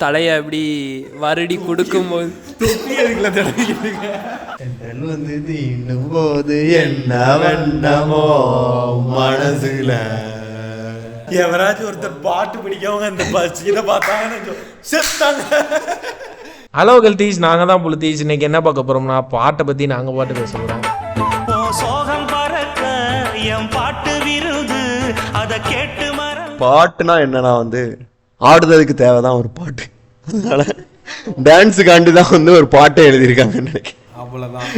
தலையை அப்படி வருடி கொடுக்கும்போது போது என்ன வண்ணமோ மனசுல எவராச்சும் ஒருத்தர் பாட்டு பிடிக்கவங்க அந்த பஸ்ஸில பார்த்தாங்க செத்தாங்க. ஹலோ கல்தீஷ், நாங்க தான் புலிதீஷ். இன்னைக்கு என்ன பார்க்க போறோம்னா பாட்டை பத்தி நாங்க பாட்டு பேச போறோம். பாட்டுனா என்னன்னா ஆடுறதுக்கு தேவைதான் ஒரு பாட்டு. அதனால டான்ஸுக்காண்டி தான் ஒரு பாட்டை எழுதியிருக்காங்கன்னு நினைக்கிறேன். அவ்வளவுதான்.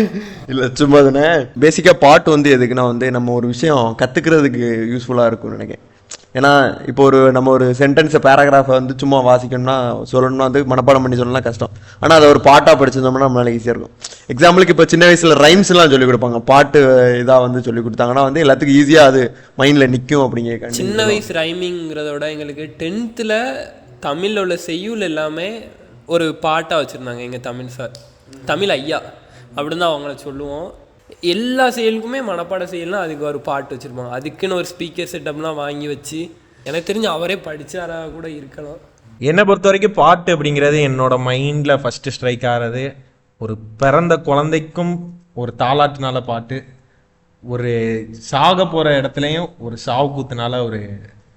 இல்ல சும்மா தானே. பேசிக்கா பாட்டு எதுக்குன்னா நம்ம ஒரு விஷயம் கத்துக்கிறதுக்கு யூஸ்ஃபுல்லா இருக்கும்னு நினைக்கிறேன். ஏன்னா இப்போ நம்ம ஒரு சென்டென்ஸை பேராகிராஃபை சும்மா வாசிக்கணும்னா சொல்லணும்னா மனப்பாடம் பண்ணி சொல்லலாம் கஷ்டம். ஆனால் அதை ஒரு பாட்டாக படிச்சிருந்தோம்னா நம்மளால ஈஸியாக இருக்கும். எக்ஸாம்பிளுக்கு இப்போ சின்ன வயசுல ரைம்ஸ்லாம் சொல்லிக் கொடுப்பாங்க. பாட்டு இதாக சொல்லி கொடுத்தாங்கன்னா எல்லாத்துக்கும் ஈஸியாக அது மைண்டில் நிற்கும். அப்படிங்கிற சின்ன வயசு ரைமிங்கிறத விட எங்களுக்கு 10th தமிழில் உள்ள செய்யுள் எல்லாமே ஒரு பாட்டாக வச்சுருந்தாங்க எங்கள் தமிழ் சார், தமிழ் ஐயா அப்படின்னு தான் அவங்கள சொல்லுவோம். எல்லா செயலுக்குமே மனப்பாட செயல்னால் அதுக்கு ஒரு பாட்டு வச்சுருப்பாங்க. அதுக்குன்னு ஒரு ஸ்பீக்கர் செட்டப்லாம் வாங்கி வச்சு எனக்கு தெரிஞ்சு அவரே படித்தாராக கூட இருக்கலாம். என்னை பொறுத்த வரைக்கும் பாட்டு அப்படிங்கிறது என்னோட மைண்டில் ஃபஸ்ட்டு ஸ்ட்ரைக் ஆகிறது ஒரு பிறந்த குழந்தைக்கும் ஒரு தாலாட்டுனால பாட்டு, ஒரு சாக போகிற இடத்துலையும் ஒரு சாவு கூத்துனால ஒரு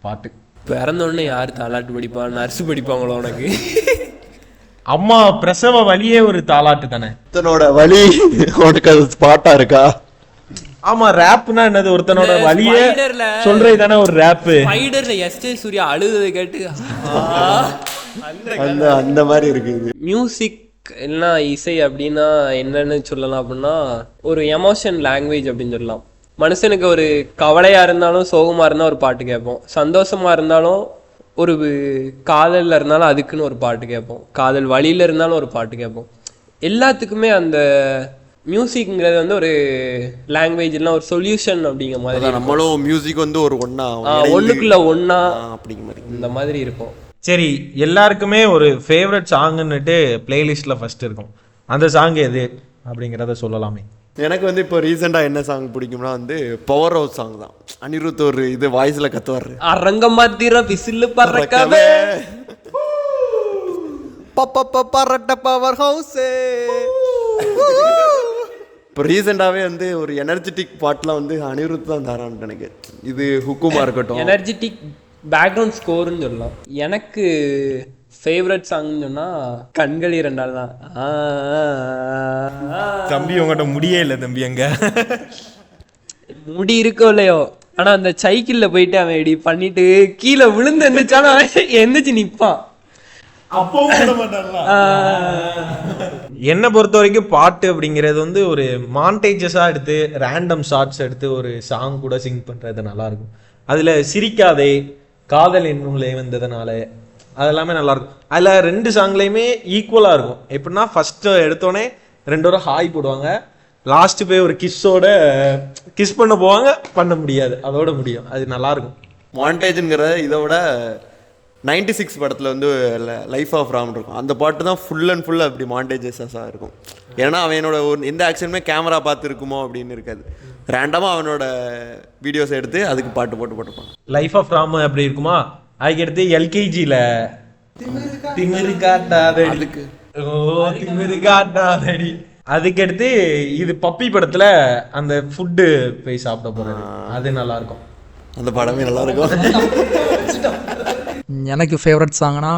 பாட்டு. பிறந்தோடனே யார் தாலாட்டு படிப்பா? நர்ஸு படிப்பாங்களோ உனக்கு? அம்மா பிரசவ வலியே ஒரு தாலாட்டு தானே. ஒருத்தனோட வலி உனக்கு அது பாட்டா இருக்கா? ஆமா, ரேப்னா என்னது? ஒருத்தனோட வலியே சொல்றது தானே ஒரு ரேப். ஸ்பைடர்ல எஸ்ஜே சூர்யா அழுததை கேட்டு அந்த மாதிரி இருக்குது. மியூசிக் இல்லைன்னா இசை அப்படின்னா என்னன்னு சொல்லலாம் அப்படின்னா ஒரு எமோஷன் லாங்குவேஜ் அப்படின்னு சொல்லலாம். மனுஷனுக்கு ஒரு கவலையா இருந்தாலும் சோகமா இருந்தாலும் ஒரு பாட்டு கேட்போம், சந்தோஷமா இருந்தாலும் ஒரு காதலில் இருந்தாலும் அதுக்குன்னு ஒரு பாட்டு கேட்போம், காதல் வழியில் இருந்தாலும் ஒரு பாட்டு கேட்போம். எல்லாத்துக்குமே அந்த மியூசிக்ங்கிறது ஒரு லாங்குவேஜ் இல்லைனா ஒரு சொல்யூஷன் அப்படிங்கிற மாதிரி. நம்மளும் மியூசிக் ஒரு ஒன்றுக்குள்ள ஒன்றா அப்படிங்கிற மாதிரி இந்த மாதிரி இருக்கும். சரி, எல்லாருக்குமே ஒரு ஃபேவரட் சாங்குன்னுட்டு பிளேலிஸ்ட்டில் ஃபஸ்ட் இருக்கும். அந்த சாங் எது அப்படிங்கிறத சொல்லலாமே. எனக்கு இப்போ ரீசெண்டாக என்ன சாங் பிடிக்கும்னா பவர் ஹவுஸ் சாங் தான். அனிருத் ஒரு வாய்ஸ்ல கத்துவாரு, அரங்கம் மாத்திர விசில் பறக்கவே பரட்ட பவர் ஹவுஸ். இப்போ ரீசெண்டாகவே ஒரு எனர்ஜெட்டிக் பாட்டுலாம் அனிருத் தான் தரான்னு நினைக்கிறேன். இது ஹுக்குமா இருக்கட்டும், எனர்ஜெட்டிக் பேக்ரவுண்ட் ஸ்கோர்னு சொல்லலாம். எனக்கு ஃபேவரட் சாங்னு சொன்னால் கண்கள் இரண்டால் தான். தம்பி உங்கள்கிட்ட முடியே இல்லை தம்பி. அங்கே முடி இருக்கோ இல்லையோ, ஆனால் அந்த சைக்கிளில் போயிட்டு அவன் இப்படி பண்ணிட்டு கீழே விழுந்து எந்திரிச்சானா எந்திரிச்சு நிற்பான். என்னை பொறுத்த வரைக்கும் பாட்டு அப்படிங்கிறது ஒரு மாண்டேஜஸாக எடுத்து ரேண்டம் ஷார்ட்ஸ் எடுத்து ஒரு சாங் கூட சிங் பண்ணுறது நல்லாயிருக்கும். அதில் சிரிக்காதே, காதல் என்னுள்ளே வந்ததுனால அதெல்லாமே நல்லாயிருக்கும். அதில் 2 சாங்லேயுமே ஈக்குவலாக இருக்கும். எப்படின்னா ஃபஸ்ட்டு எடுத்தோடனே 2 பேரும் ஹாய் போடுவாங்க, லாஸ்ட்டு போய் ஒரு கிஸ்ஸோட கிஸ் பண்ண போவாங்க, பண்ண முடியாது, அதோட முடியும். அது நல்லாயிருக்கும். மாண்டேஜுங்கிற இதோட 96 படத்தில் லைஃப் ஆஃப் ராம் இருக்கும். அந்த பாட்டு தான் ஃபுல் அண்ட் ஃபுல் அப்படி மாண்டேஜஸாக இருக்கும். ஏன்னா அவனோட எந்த ஆக்ஷனுமே கேமரா பார்த்து இருக்குமோ அப்படின்னு இருக்காது. ரேண்டமாக அவனோட வீடியோஸ் எடுத்து அதுக்கு பாட்டு போட்டுப்பான். லைஃப் ஆஃப் ராம் அப்படி இருக்குமா? அதுக்கடுத்து எல்கேஜியில் திமிரு காட்டாதடி, திமிரு காட்டாதடி. அதுக்கடுத்து இது பப்பி படத்தில் அந்த ஃபுட்டு போய் சாப்பிட போகிறது, அது நல்லா இருக்கும். அந்த படமே நல்லா இருக்கும். எனக்கு ஃபேவரட் சாங்னா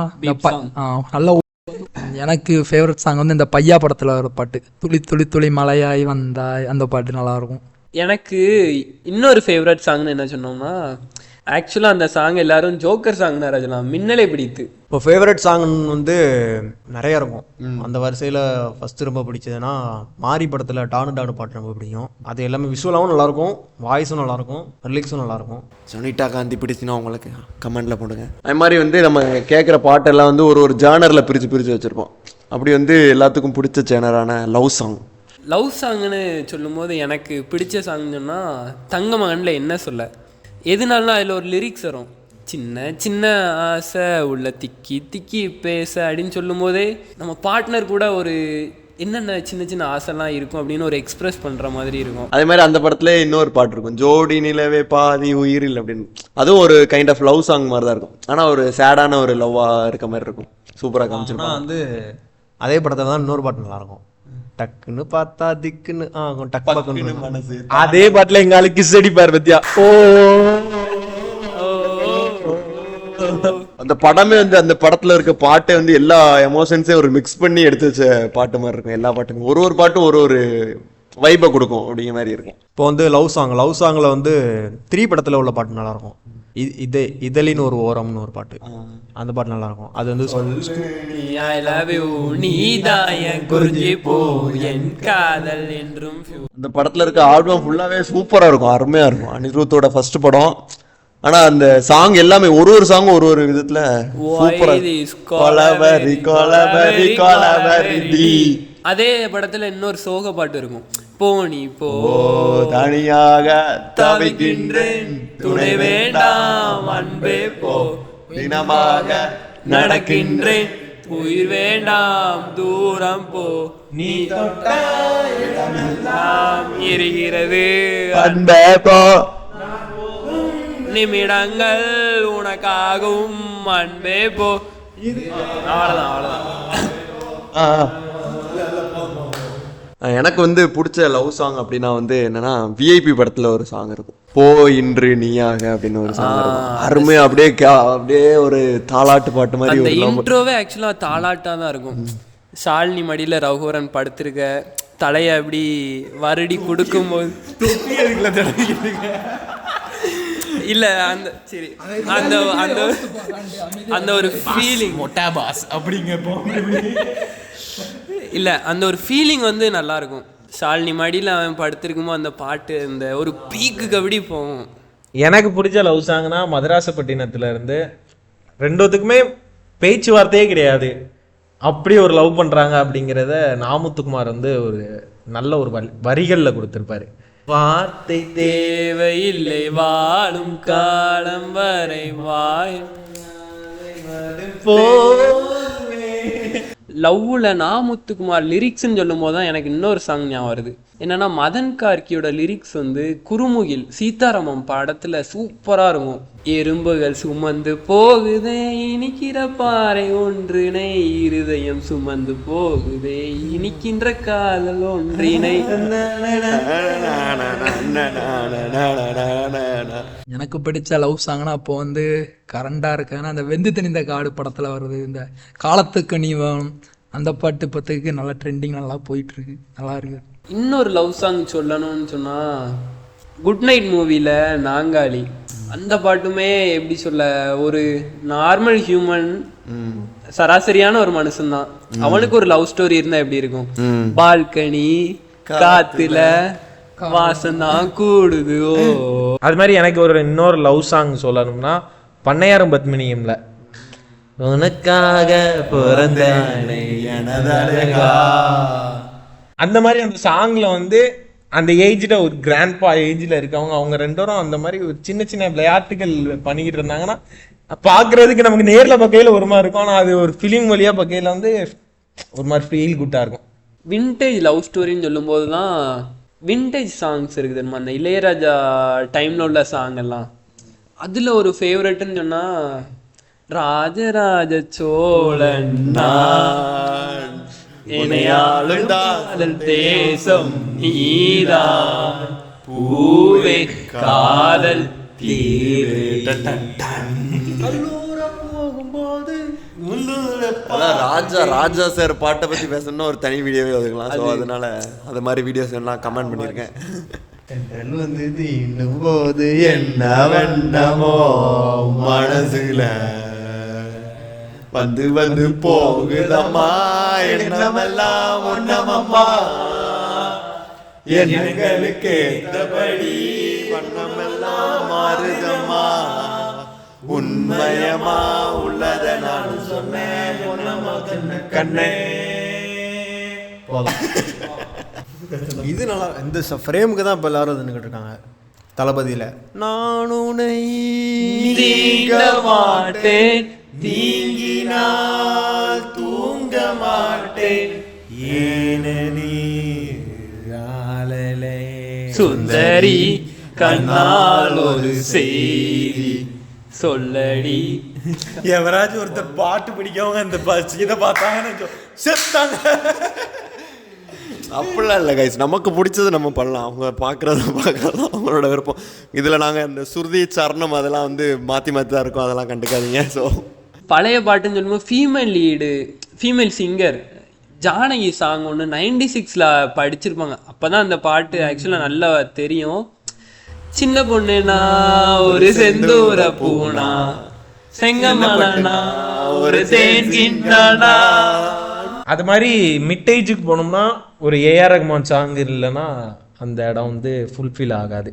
நல்ல எனக்கு ஃபேவரட் சாங் இந்த பையா படத்தில் ஒரு பாட்டு, துளி துளி துளி மலையாய் வந்தாய், அந்த பாட்டு நல்லாயிருக்கும். எனக்கு இன்னொரு ஃபேவரட் சாங்னு என்ன சொன்னோம்னா, ஆக்சுவலாக அந்த சாங் எல்லாரும் ஜோக்கர் சாங் தான் ரஜலாம், மின்னலை பிடித்து. இப்போ ஃபேவரட் சாங் நிறைய இருக்கும். அந்த வரிசையில் ஃபஸ்ட்டு ரொம்ப பிடிச்சதுன்னா மாரி படத்தில் டானு டானு பாட்டு ரொம்ப பிடிக்கும். அது எல்லாமே விஷுவலாகவும் நல்லாயிருக்கும், வாய்ஸும் நல்லாயிருக்கும், லிரிக்ஸும் நல்லாயிருக்கும். சுனிதா காந்தி பிடிச்சினா உங்களுக்கு கமெண்டில் போடுங்க. அது மாதிரி நம்ம கேட்குற பாட்டெல்லாம் ஒரு ஜானரில் பிரித்து வச்சுருப்போம். அப்படி எல்லாத்துக்கும் பிடிச்ச சேனரான லவ் சாங். லவ் சாங்னு சொல்லும்போது எனக்கு பிடிச்ச சாங்னு சொன்னால் தங்க மகனில் என்ன சொல்ல, எதுனாலும் அதில் ஒரு லிரிக்ஸ் வரும், சின்ன சின்ன ஆசை உள்ள திக்கி திக்கி பேச அப்படின்னு சொல்லும் போதே நம்ம பார்ட்னர் கூட ஒரு என்னென்ன சின்ன சின்ன ஆசைலாம் இருக்கும் அப்படின்னு ஒரு எக்ஸ்பிரஸ் பண்ணுற மாதிரி இருக்கும். அதே மாதிரி அந்த படத்துல இன்னொரு பாட்டு இருக்கும், ஜோடி நிலவே பாதி உயிரில் அப்படின்னு. அதுவும் ஒரு கைண்ட் ஆஃப் லவ் சாங் மாதிரி தான் இருக்கும், ஆனா ஒரு சேடான ஒரு லவ்வா இருக்க மாதிரி இருக்கும். சூப்பரா காமிச்சிருப்பாங்க. வந்து அதே படத்துல தான் இன்னொரு பாட்டு நல்லா இருக்கும், டக்குன்னு பார்த்தா திக்குன்னு டக்கு பக்குன்னு மனசு. அதே பாட்டுல எங்க ஆளு கிஸ் அடிப்பார் பத்தியா. ஓ அந்த படமே வந்து அந்த படத்துல இருக்க பாட்டே வந்து எல்லா எமோஷன்ஸையும் ஒரு மிக்ஸ் பண்ணி எடுத்து வச்ச பாட்டு மாதிரி இருக்கும். எல்லா பாட்டுமே ஒரு பாட்டும் ஒரு வைப்பை கொடுக்கும் அப்படிங்கிற மாதிரி இருக்கும். இப்போ வந்து லவ் சாங்ல வந்து 3 படத்துல உள்ள பாட்டு நல்லா இருக்கும். இதழின் ஒரு ஓரம்னு ஒரு பாட்டு, அந்த பாட்டு நல்லா இருக்கும். அது வந்து I love you நீதாய குறிஞ்சி போ என் காதல் என்றும். அந்த படத்துல இருக்க ஆல்பம் ஃபுல்லாவே சூப்பரா இருக்கும், அருமையா இருக்கும். அனிருத்தோட ஃபர்ஸ்ட் படம். ஆனா அந்த சாங் எல்லாமே ஒரு சாங்கும் ஒரு விதத்துல சூப்பரா. அதே படத்துல இன்னொரு சோக பாட்டு இருக்கும், போனி போ தனியாக தவிக்கின்றேன் துணை வேண்டாம் அன்பே போ தினமாக நடக்கின்றேன் உயிர் வேண்டாம் தூரம் போ நீ தொட்டால் இடமெல்லாம் எரிகிறது அன்பே போ நிமிடங்கள் உனக்காகும் அன்பே போ. அவ்வளவுதான். எனக்கு வந்து பிடிச்ச லவ் சாங் அப்படின்னா வந்து என்னன்னா விஐபி படத்துல ஒரு சாங் இருக்கும், போ இன்று நீயாக அப்படின்னு ஒரு சாங் இருக்கும். அருமையா அப்படியே ஒரு தாலாட்டு பாட்டு மாதிரி. அந்த இன்ட்ரோவே ஆக்சுவலா தாலாட்டா தான் இருக்கும். ஷாலினி மடியில ரகுவரன் படுத்திருக்க, தலைய அப்படி வருடி கொடுக்கும்போது இல்ல அந்த சரி அந்த அந்த அந்த ஒரு ஃபீலிங் மொட்டாபாஸ் அப்படிங்க இல்ல அந்த ஒரு ஃபீலிங் வந்து நல்லா இருக்கும். ஷாலினி மடியில் அவன் படுத்திருக்கும்போது அந்த பாட்டு இந்த ஒரு பீக்குக்கு அப்படி போகும். எனக்கு பிடிச்ச லவ் சாங்னா மதராசப்பட்டினத்துல இருந்து ரெண்டுத்துக்குமே பேச்சுவார்த்தையே கிடையாது, அப்படி ஒரு லவ் பண்றாங்க அப்படிங்கிறத நாமுத்துக்குமார் வந்து ஒரு நல்ல ஒரு வரிகள்ல கொடுத்திருப்பாரு. வார்த்தை தேவையில்லை வாழும் காலம் வரை வாய் லவ்ல நாமுத்துக்குமார் லிரிக்ஸ்ன்னு சொல்லும் போது தான் எனக்கு இன்னொரு சாங் ஞாபகம் வருது. என்னன்னா மதன் கார்கியோட லிரிக்ஸ் வந்து குறுமுகில் சீதாராமம் படத்துல சூப்பரா இருக்கும். எறும்புகள் சுமந்து போகுதே இனிக்கிற பாறை ஒன்றினை இருதயம் சுமந்து போகுதே இனிக்கின்ற காதல் ஒன்றினை. எனக்கு பிடிச்ச லவ் சாங்னா அப்போ வந்து கரண்டா இருக்கான அந்த வெந்து தணிந்த காடு படத்துல வருது, இந்த காலத்துக்கு நீ வேணும் அந்த பாட்டு பத்துக்கு நல்லா ட்ரெண்டிங் நல்லா போயிட்டு இருக்கு, நல்லா இருக்கு. இன்னொரு லவ் சாங் சொல்லணும்னு சொன்னா குட் நைட் மூவில நாங்காலி அந்த பாட்டுமே எப்படி சொல்ல, ஒரு நார்மல் ஹியூமன் சராசரியான ஒரு மனுஷன் தான், அவனுக்கு ஒரு லவ் ஸ்டோரி இருந்தா எப்படி இருக்கும். பால்கனி காத்துல வாசம் தான் கூடுது. அது மாதிரி எனக்கு ஒரு இன்னொரு லவ் சாங் சொல்லணும்னா பண்ணையாரம் பத்மினியம்ல உனக்காக பிறந்தானே எனதழகா, அந்த மாதிரி அந்த சாங்ல வந்து அந்த ஏஜ்ல ஒரு கிராண்ட்பா ஏஜ்ல இருக்கவங்க அவங்க ரெண்டோரும் அந்த மாதிரி ஒரு சின்ன சின்ன விளையாட்டுகள் பண்ணிக்கிட்டு இருந்தாங்கன்னா பாக்குறதுக்கு நமக்கு நேர்ல பக்கையில ஒரு மாதிரி இருக்கும், ஆனா அது ஒரு ஃபிலிம் வழியா பக்கையில வந்து ஒரு மாதிரி ஃபீல் குட்டா இருக்கும். விண்டேஜ் லவ் ஸ்டோரின்னு சொல்லும் போதுதான் விண்டேஜ் சாங்ஸ் இருக்குது நம்ம அந்த இளையராஜா டைம்ல உள்ள சாங் எல்லாம். அதுல ஒரு ஃபேவரட்னு சொன்னா ராஜராஜ சோழன் காதல் தேசம் நீதான் பூவே காதல் தீரே ராஜா சார் பாட்டை பத்தி பேசணும்னா ஒரு தனி வீடியோவே ஒதுக்கலாம். ஸோ அதனால அது மாதிரி வீடியோஸ் எல்லாம் கமெண்ட் பண்ணியிருக்கேன். வந்து தீண்டும் போது என்ன வண்ணமோ மனசுல வந்து வந்து போகுதம்மா எண்ணமெல்லாம் ஒண்ணமம்மா எண்ணங்களுக்கு ஏற்றபடி வண்ணமெல்லாம் மாறுதம்மா உண்மையமா உள்ளத நான் சொன்னேன் கண்ணே. இது நல்லா இந்த ஃப்ரேமுக்கு தான் இப்போ எல்லாரும் நின்றுட்டு இருக்காங்க தளபதியில. நான் உன்னை தீண்ட மாட்டேன் தீங்கினால் தூங்க மாட்டேன் ஏனடி ஆளலே சுந்தரி கண்ணால் ஒரு செய்தி சொல்லடி. எவராச்சும் ஒருத்தர் பாட்டு பிடிக்கவங்க இந்த இதை பார்த்தாங்கன்னு செத்தாங்க. அப்படிலாம் இல்லை கைஸ், நமக்கு பிடிச்சது நம்ம பண்ணலாம், அவங்க பார்க்குறத பார்க்கலாம், அவங்களோட விருப்பம். இதில் நாங்கள் இந்த சுருதி சரணம் அதெல்லாம் வந்து மாற்றி மாற்றி தான் இருக்கும், அதெல்லாம் கண்டுக்காதீங்க. ஸோ பழைய பாட்டுன்னு சொல்லும்போது female lead, female singer Janaki song ஒன்று 96ல் படிச்சிருப்பாங்க. அப்போ தான் அந்த பாட்டு ஆக்சுவலாக நல்லா தெரியும். சின்ன பொண்ணுனா ஒரு செந்தூர பூனா செங்கமலனா ஒரு தேன்கின்றானா. அது மாதிரி மிட் ஏஜுக்கு போனோம்னா ஒரு ஏஆர் ரஹ்மான் சாங் இல்லைன்னா அந்த இடம் வந்து ஃபுல்ஃபில் ஆகாது.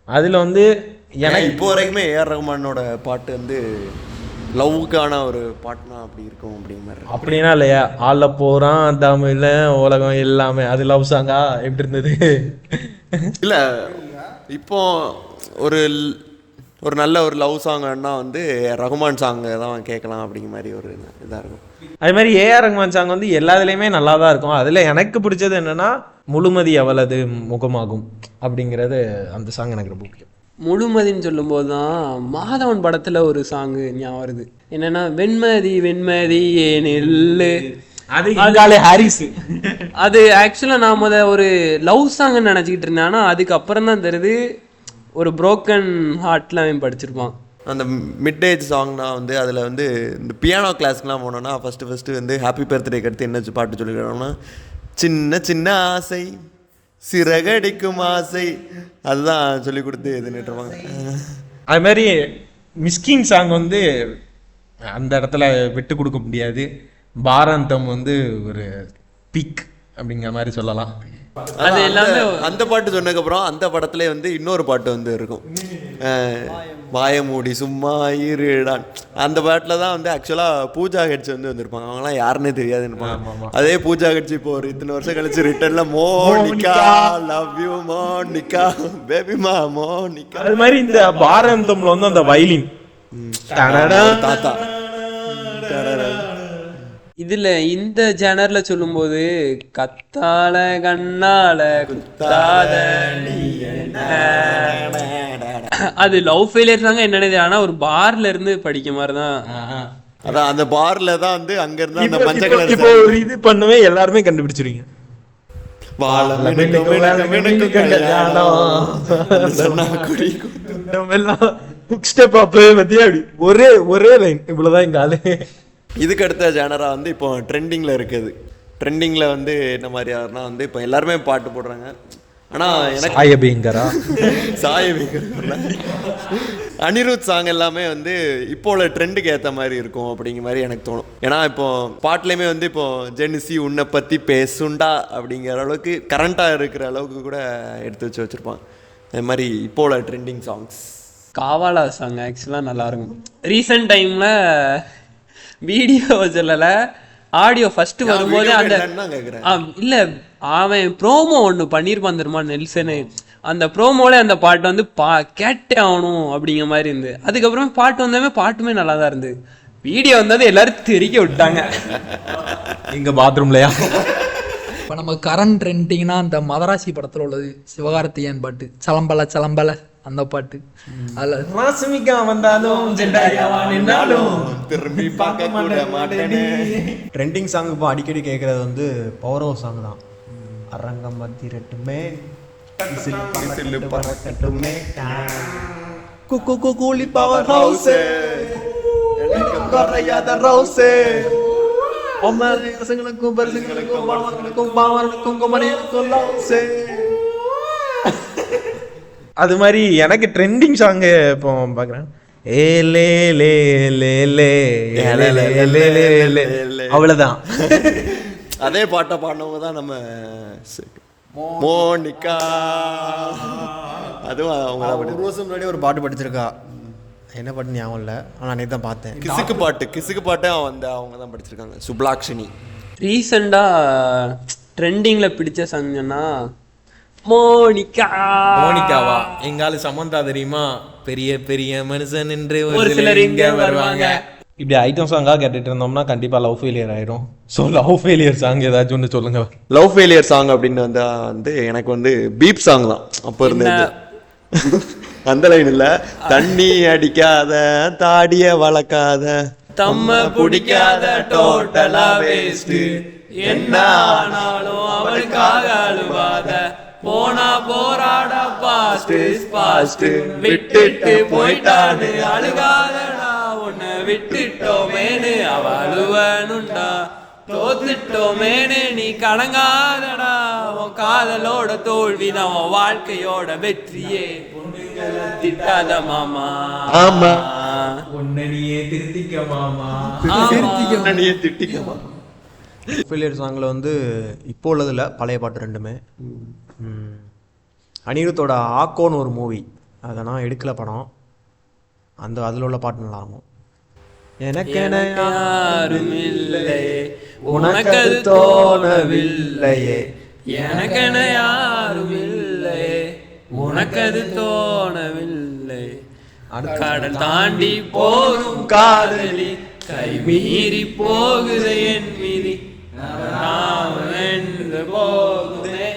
அதில் வந்து எனக்கு இப்போ வரைக்குமே ஏஆர் ரஹ்மானோட பாட்டு வந்து லவ்வுக்கான ஒரு பாட்டுனா அப்படி இருக்கும் அப்படிங்கிற மாதிரி. அப்படின்னா இல்லையா, ஆள போகிறான் தமிழ் உலகம் எல்லாமே அது லவ் சாங்கா எப்படி இருந்தது? இல்லை இப்போ ஒரு ஒரு நல்ல ஒரு லவ் சாங்னா வந்து ரஹ்மான் சாங் தான் கேட்கலாம் அப்படிங்கிற மாதிரி ஒரு இதாக இருக்கும். அது மாதிரி ஏஆர் ரஹ்மான் சாங் வந்து எல்லாத்துலேயுமே நல்லா தான் இருக்கும். அதில் எனக்கு பிடிச்சது என்னன்னா முழுமதி அவளது முகமாகும் அப்படிங்கிறது, அந்த சாங் எனக்கு ரொம்ப பிடிக்கும். முழுமதின்னு சொல்லும்போது தான் மாதவன் படத்தில் ஒரு சாங்கு ஞாபகம் வருது. என்னன்னா வெண்மதி வெண்மதி ஏனில்லு, அது ஹாரிஸ். அது ஆக்சுவலாக நான் ஒரு லவ் சாங்னு நினச்சிக்கிட்டு இருந்தேன். ஆனால் அதுக்கப்புறம் தான் தெரியுது ஒரு புரோக்கன் ஹார்ட்ல அவன் படிச்சிருப்பான். அந்த மிட் ஏஜ் சாங்னா வந்து அதில் வந்து இந்த பியானோ கிளாஸ்க்குலாம் போனோன்னா ஃபஸ்ட்டு வந்து ஹாப்பி பர்த்டேக்கு அடுத்து என்ன பாட்டு சொல்லிக்கிறோம்னா சின்ன சின்ன ஆசை சிறகடிக்கும் ஆசை, அதுதான் சொல்லி கொடுத்து இதுன்னுட்டு இருப்பாங்க. அது மாதிரி மிஸ்கின் சாங் வந்து அந்த இடத்துல விட்டு கொடுக்க முடியாது. பாரந்தம் வந்து ஒரு பிக் அப்படிங்கிற மாதிரி சொல்லலாம். அது எல்லாமே அந்த பாட்டு சொன்னதுக்கப்புறம் அந்த படத்துல வந்து இன்னொரு பாட்டு வந்து இருக்கும், வாயமூடி சும்மா இருடான். அந்த பாட்டில் தான் வந்து ஆக்சுவலாக பூஜா ஹெட்ஸ் வந்து வந்திருப்பாங்க. அவங்களாம் யாருன்னே தெரியாதுன்னு இருப்பாங்க. அதே பூஜா ஹெட்ஸ் இப்போ ஒரு இத்தனை வருஷம் கழிச்சு ரிட்டர்ன்ல மோனிகா லவ் யூ மோனிகா பேபிமா மோனிகா. அது மாதிரி இந்த பாரந்தம்ல வந்து அந்த வயலின் தாத்தா இதுல இந்த ஜேனர்ல சொல்லும்போது கத்தால கண்ணால குத்தாத அது லவ் ஃபெயிலியர் தாங்க என்னது. ஆனா ஒரு பார்ல இருந்து படிக்க மாதிரிதான். அதான் அந்த பார்ல தான் வந்து அங்க இருந்து அந்த மஞ்சள் கலர் இப்போ ஒரு இது பண்ணுவே எல்லாருமே கண்டுபிடிச்சிருவீங்க. ஒரே லைன் இவ்வளவுதான் எங்க ஆளு. இதுக்கு அடுத்த ஜேனரா வந்து இப்போ ட்ரெண்டிங்ல இருக்குது. ட்ரெண்டிங்ல வந்து என்ன மாதிரி யாருன்னா வந்து இப்போ எல்லாருமே பாட்டு போடுறாங்க. ஆனா எனக்கு அனிருத் சாங் எல்லாமே வந்து இப்போ உள்ள ட்ரெண்டுக்கு ஏற்ற மாதிரி இருக்கும் அப்படிங்கிற மாதிரி எனக்கு தோணும். ஏன்னா இப்போ பாட்டுலேயுமே வந்து இப்போ ஜெனிசி உன்னை பற்றி பேசுண்டா அப்படிங்கிற அளவுக்கு கரண்ட்டாக இருக்கிற அளவுக்கு கூட எடுத்து வச்சுருப்பாங்க. அது மாதிரி இப்போ உள்ள ட்ரெண்டிங் சாங்ஸ். காவாலா சாங் ஆக்சுவலாக நல்லாயிருக்கும். ரீசெண்ட் டைமில் வீடியோ சொல்லலை, ஆடியோ ஃபர்ஸ்ட் வரும்போது அந்த இல்லை அவன் ப்ரோமோ ஒன்று பண்ணியிருப்பான் தெரியுமா நெல்சனு. அந்த ப்ரோமோல அந்த பாட்டு வந்து கேட்டே ஆகணும் அப்படிங்கிற மாதிரி இருந்து. அதுக்கப்புறம் பாட்டு வந்தாமே பாட்டுமே நல்லா தான் இருந்து. வீடியோ வந்தது எல்லாரும் தெரிக்க விட்டாங்க. எங்க பாத்ரூம்லையா? இப்போ நம்ம கரண்ட் ட்ரெண்டிங்னா அந்த மதராசி படத்தில் உள்ளது சிவகார்த்திகேயன் பாட்டு சலம்பல சலம்பல அந்த பாட்டு. அதில் ராசுமிகா வந்தாலும் திரும்பி பார்க்க கூட மாட்டேனே. ட்ரெண்டிங் சாங் இப்போ அடிக்கடி கேட்குறது வந்து பவர் ஹவுஸ் சாங் தான். அரங்கம் மத்திரட்டுமே பறக்கட்டுமே கூலி பவர் ஹவுஸ் ரவுசே அது மாதிரி எனக்கு ட்ரெண்டிங் சாங்கு இப்போ பார்க்குறேன். அவ்வளோதான். அதே பாட்டை பாடினவங்க தான் நம்ம மோனிகா. அதுவும் அவங்க ஒரு வருஷம் முன்னாடி ஒரு பாட்டு படிச்சிருக்கா, என்ன பாட்டு ஞாபகம் இல்லை, ஆனால் அன்னைக்கு தான் பார்த்தேன். கிசுக்கு பாட்டை அவங்க தான் படிச்சிருக்காங்க, சுப்லாக்ஷினி. ரீசெண்டாக ட்ரெண்டிங்கில் பிடிச்ச சாங்னா மோனிகாவா? எங்கால சமந்தா தெரியுமா? பெரிய பெரிய மனுஷன் என்று ஒரு சிலர் இங்க வருவாங்க. இப்படி ஐட்டம் சாங்காக கேட்டுட்டு இருந்தோம்னா கண்டிப்பாக லவ் ஃபெயிலியர் ஆயிரும். ஸோ லவ் ஃபெயிலியர் சாங் ஏதாச்சும் ஒன்று சொல்லுங்க. லவ் ஃபெயிலியர் சாங் அப்படின்னு வந்து எனக்கு வந்து பீப் சாங் தான் அப்போ இருந்தது. அந்த லைன் இல்ல, தண்ணி அடிக்காத தாடிய வளர்க்காத தம்ம பிடிக்காத டோட்டலா வேஸ்ட், என்ன ஆனாலும் அவளுக்காக அழுவாத, போனா போராட பாஸ்ட் பாஸ்ட், விட்டுட்டு போயிட்டான்னு அழுகாதடா, உன்னை விட்டுட்டோமேனு அவ அழுவனுண்டா, தோத்துட்டோமேனு நீ கலங்காதடா, உன் காதலோட தோல்வி தான் உன் வாழ்க்கையோட வெற்றியே, பொண்ணுங்களை திட்டாத மாமா. ஆமா, உன்னையே திருத்திக்க மாமா, நீயே திட்டிக்கமா. ஃபெயிலியர் சாங்கில் வந்து இப்போ உள்ளதில் பழைய பாட்டு ரெண்டுமே. அனிருத்தோட ஆக்கோன்னு ஒரு மூவி, அதை நான் எடுக்கல படம், அதில் உள்ள பாட்டு நல்லா இருக்கும். எனக்கென யாரும் இல்லை, உனக்கது தோணவில்லையே, எனக்கென யாரும் இல்லை, உனக்கது தோணவில்லை, கடல் தாண்டி போகும் காதலி கை மீறி போகுது என் மீறி, என்று போகுதே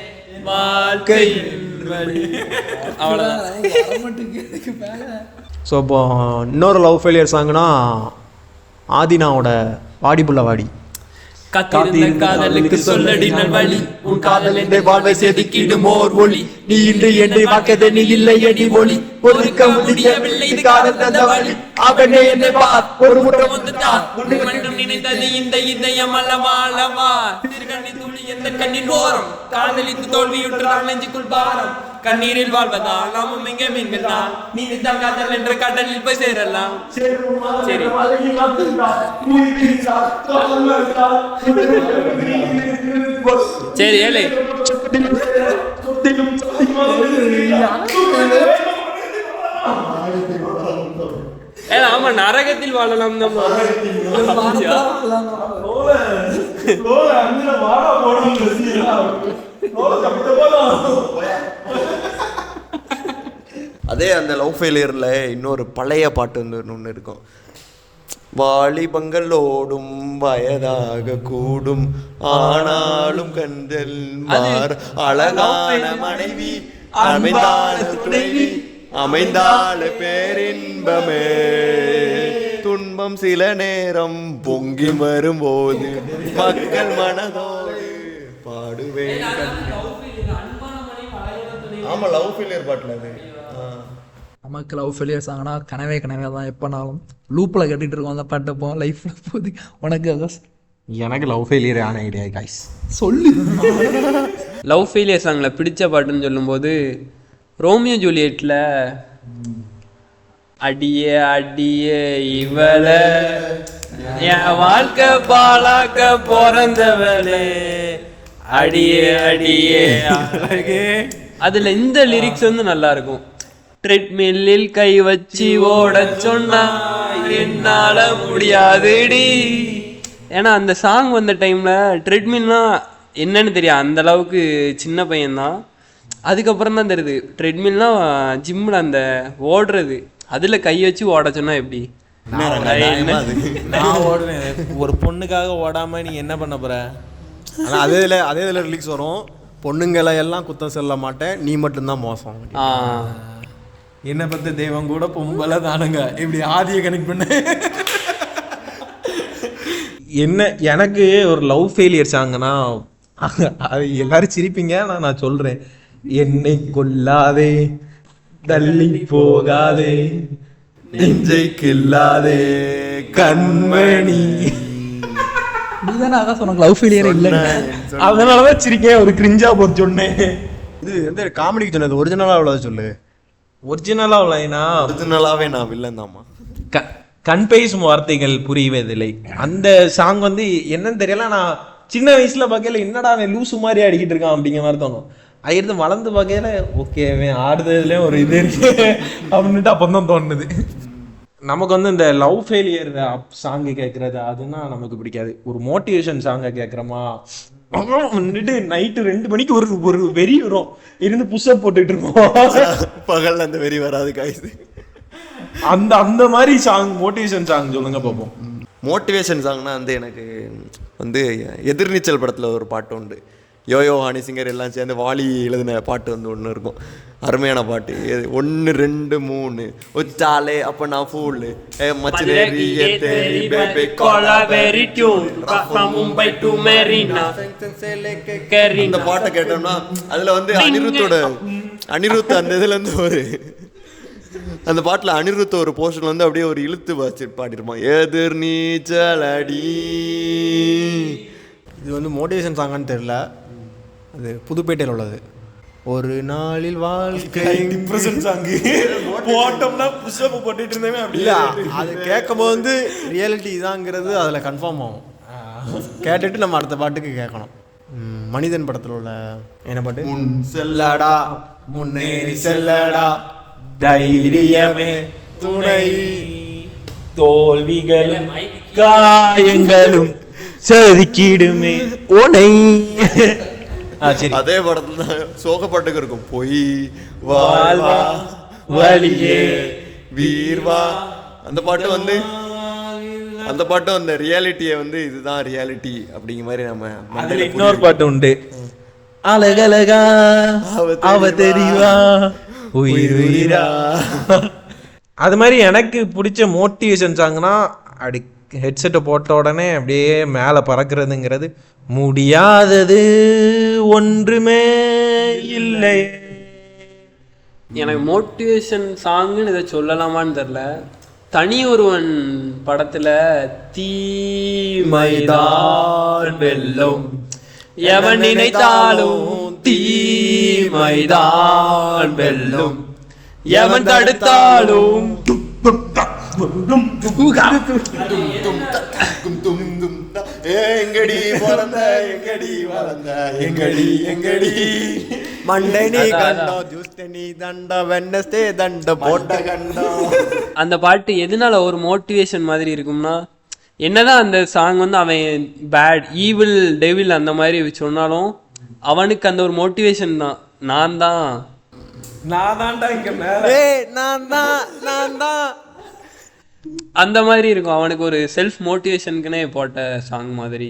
வாழ்க்கையின் வழி. அவ்வளோதான். ஸோ இப்போ இன்னொரு லவ் ஃபெயிலியர் சாங்னா ஆதினாவோட வாடி புள்ள வாடி. காத்திருந்த காதலுக்கு சொல்லடி நல்வழி, உன் காதல் என்ற வாழ்வை செதுக்கிடும் ஓர் ஒளி, நீ இன்று என்னை வாக்கத நீ இல்லை அடி ஒளி, ஒதுக்க முடியவில்லை இது காதல் தந்த வழி, அவனே என்னை பார் ஒரு முட்டம் வந்துட்டா, உன்னை மட்டும் நினைத்தது இந்த இதயம் அல்லவா அல்லவா, திருக்கண்ணி துளி எந்த கண்ணின் ஓரம், காதலித்து தோல்வியுற்றால் நெஞ்சுக்குள் பாரம், கண்ணீரில் வாழ்வதால் நாமும் இங்கே மீன்கள் தான், நீ நித்தம் காதல் என்ற கடலில் போய் சேரலாம். சரி, சரி ஏழை ஆமா, நரகத்தில் வாழலாம் தான். அதே அந்த லவ் ஃபெயிலியர்ல இன்னொரு பழைய பாட்டு வந்து ஒன்று இருக்கும். வாலிபங்கள் ஓடும் வயதாக கூடும் ஆனாலும் கண்டல் மாற, அழகான மனைவி அமைந்தால துணைவி அமைந்தால பேரின்பமே, துன்பம் சில நேரம் பொங்கி வரும்போது மக்கள் மனதோடு பாடுவேன். ஆமா, லவ் ஃபெயிலியர் பாட்டுல அது. நமக்கு லவ் ஃபெயிலியர்ஸ் ஆகினா கனவே கனவே தான், எப்போனாலும் லூப்பில் கட்டிகிட்டு இருக்கோம் அந்த பாட்டை போ லைஃப்பில் போகுது. உனக்கு எனக்கு லவ் ஃபெயிலியர் ஆன ஐடியா கைஸ் சொல்லு. லவ் ஃபெயிலியர் சாங்கில் பிடிச்ச பாட்டுன்னு சொல்லும்போது ரோமியோ ஜூலியட்டில் அடியே அடியே இவளை என் வாழ்க்கை பாலாக்க பிறந்தவளே, அடியே அடியே அழகே, அதில் இந்த லிரிக்ஸ் வந்து நல்லா இருக்கும். ட்ரெட்மில்லில் கை வச்சு ஓட சொன்னா என்னால முடியாதுடி. ஏன்னா அந்த சாங் வந்த டைம்ல ட்ரெட்மில்னா என்னன்னு தெரியும், அந்த அளவுக்கு சின்ன பையன்தான். அதுக்கப்புறம் தான் தெரியுது ட்ரெட்மில்னா ஜிம்மில் அந்த ஓடுறது, அதுல கை வச்சு ஓட சொன்னா எப்படி. நான் ஓடுவேன், ஒரு பொண்ணுக்காக ஓடாம நீ என்ன பண்ண போற? ஆனால் அதே இதில் ரிலீக்ஸ் வரும், பொண்ணுங்களை எல்லாம் குத்தம் சொல்ல மாட்டேன், நீ மட்டும்தான் மோசம். என்ன பத்த தெய்வம் கூட பொம்பளை தானுங்க, இப்படி ஆதியை கனெக்ட் பண்ண. என்ன எனக்கு ஒரு லவ் ஃபெயிலியர் சாங்னா அது எல்லாரும் சிரிப்பீங்க, நான் சொல்றேன். என்னை கொல்லாதே தள்ளி போகாதே நெஞ்சை கில்லாதே கண்மணி, நீதானே அதான் சொன்னாங்க லவ் ஃபெயிலியர் இல்லை, அதனாலதான் சிரிக்கேன், ஒரு கிரிஞ்சா போட்டு சொன்னேன். இது வந்து காமெடிக்கு சொன்னது, ஒரிஜினலாக அவ்வளோ சொல்லு. ஒரிஜினலாக இல்லைனா ஒரிஜினலாவே நான் வில்லன் தாமா. கண் பேசும் வார்த்தைகள் புரிவதில்லை அந்த சாங் வந்து என்னன்னு தெரியல. நான் சின்ன வயசுல பார்க்கல என்னடா அவன் லூசு மாதிரி அடிக்கிட்டு இருக்கான் அப்படிங்கிற மாதிரி தோணும். ஆயிரத்து வளர்ந்து பார்க்கல ஓகே அவன் ஆடுறதுலேயே ஒரு இது இருக்கு அப்படின்ட்டு அப்பந்தான் தோணுது. நமக்கு வந்து இந்த லவ் ஃபெயிலியர் சாங்கு கேட்கறது அதுனா நமக்கு பிடிக்காது. ஒரு மோட்டிவேஷன் சாங்கை கேட்குறோமா வந்துட்டு நைட்டு 2 மணிக்கு ஒரு வெறி வரும், இருந்து புஷ்அப் போட்டுட்டு இருக்கோம். பகல்ல அந்த வெறி வராது காய்ஸ். அந்த மாதிரி சாங் மோட்டிவேஷன் சாங் சொல்லுங்க பார்ப்போம். மோட்டிவேஷன் சாங்னா வந்து எனக்கு வந்து எதிர்நீச்சல் படத்தில் ஒரு பாட்டு உண்டு. யோயோ ஹனி சிங்கர் எல்லாம் சேர்ந்து வாலி எழுதின பாட்டு வந்து ஒன்று இருக்கும், அருமையான பாட்டு. 1 2 3 உச்சாலே அப்போ நான் ஃபூலு இந்த பாட்டை கேட்டோம்னா அதில் வந்து அனிருத் அந்த இதில் இருந்து அந்த பாட்டில் அனிருத் ஒரு போர்ஷன் வந்து அப்படியே ஒரு இழுத்து வச்சு பாடிருப்பான், எதிர் நீச்சல் அடி. இது வந்து மோட்டிவேஷன் சாங்கான்னு தெரியல, அது புதுப்பேட்டையில் உள்ளது. ஒரு நாளில் வாழ்க்கை டிப்ரெஷன் சாங்கு போட்டோம்னா புஷ்அப் போட்டுட்டு இருந்தேன் அப்படி இல்லை, அது கேட்கும்போது வந்து ரியாலிட்டி இதாங்கிறது அதில் கன்ஃபார்ம் ஆகும். கேட்டுட்டு நம்ம அடுத்த பாட்டுக்கு கேட்கணும். மனிதன் படத்தில் உள்ள என்ன பாட்டு? முன் செல்லடா முன்னேறி செல்லடா தைரியமே துணை, தோல்விகளும் காயங்களும் செதுக்கிடுமே உனை. சரி, அதே படத்துல தான் சோக பாட்டுக்கு இருக்கும், பொய் வாழ்வா வழியே வீர்வா. அந்த பாட்டு வந்து ரியாலிட்டியை வந்து இதுதான் ரியாலிட்டி அப்படிங்கிற மாதிரி நம்ம அதுல இன்னொரு பாட்டு உண்டு, அழகழகா அவ தெரிவா உயிர் உயிரா. அது மாதிரி எனக்கு பிடிச்ச மோட்டிவேஷன் சாங்னா அப்படி ஹெட்செட்டை போட்ட உடனே அப்படியே மேலே பறக்கிறதுங்கிறது. முடியாதது ஒன்றுமே இல்லை. எனக்கு மோட்டிவேஷன் சாங்குன்னு இதை சொல்லலாமான்னு தெரில. தனி ஒருவன் படத்துல தீமைதான் வெல்லும் எவன் நினைத்தாலும் தீமைதான் வெல்லும் எவன் தடுத்தாலும் எங்கடி வளர்ந்த எங்கடி வளர்ந்த எங்கடி எங்கடி மண்டை நீ கண்டோம், ஜூஸ்டே நீ தண்டம், வெட்னஸ்டே தண்டம் போட்ட கண்டம். அந்த பாட்டு எதனால ஒரு மோட்டிவேஷன் மாதிரி இருக்கும்னா, என்னதான் அந்த சாங் வந்து அவன் பேட் ஈவில் டெவில் அந்த மாதிரி சொன்னாலும் அவனுக்கு அந்த ஒரு மோட்டிவேஷன் தான், நான் தான்டா இங்க மேல, நான் தான் அந்த மாதிரி இருக்கும். அவனுக்கு ஒரு செல்ஃப் மோட்டிவேஷனுக்குனே போட்ட சாங் மாதிரி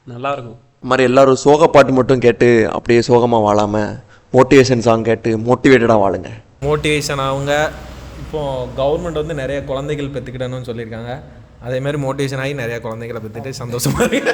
நல்லா இருக்கும். இந்த மாதிரி எல்லாரும் சோக பாட்டு மட்டும் கேட்டு அப்படியே சோகமாக வாழாமல் மோட்டிவேஷன் சாங் கேட்டு மோட்டிவேட்டடாக வாழுங்க. மோட்டிவேஷன் அவங்க இப்போ கவர்மெண்ட் வந்து நிறைய குழந்தைகள் பெற்றுக்கிட்டணும்னு சொல்லியிருக்காங்க. அதே மாதிரி மோட்டிவேஷன் ஆகி நிறைய குழந்தைகளை பெற்றுட்டு சந்தோஷமா இருக்கு.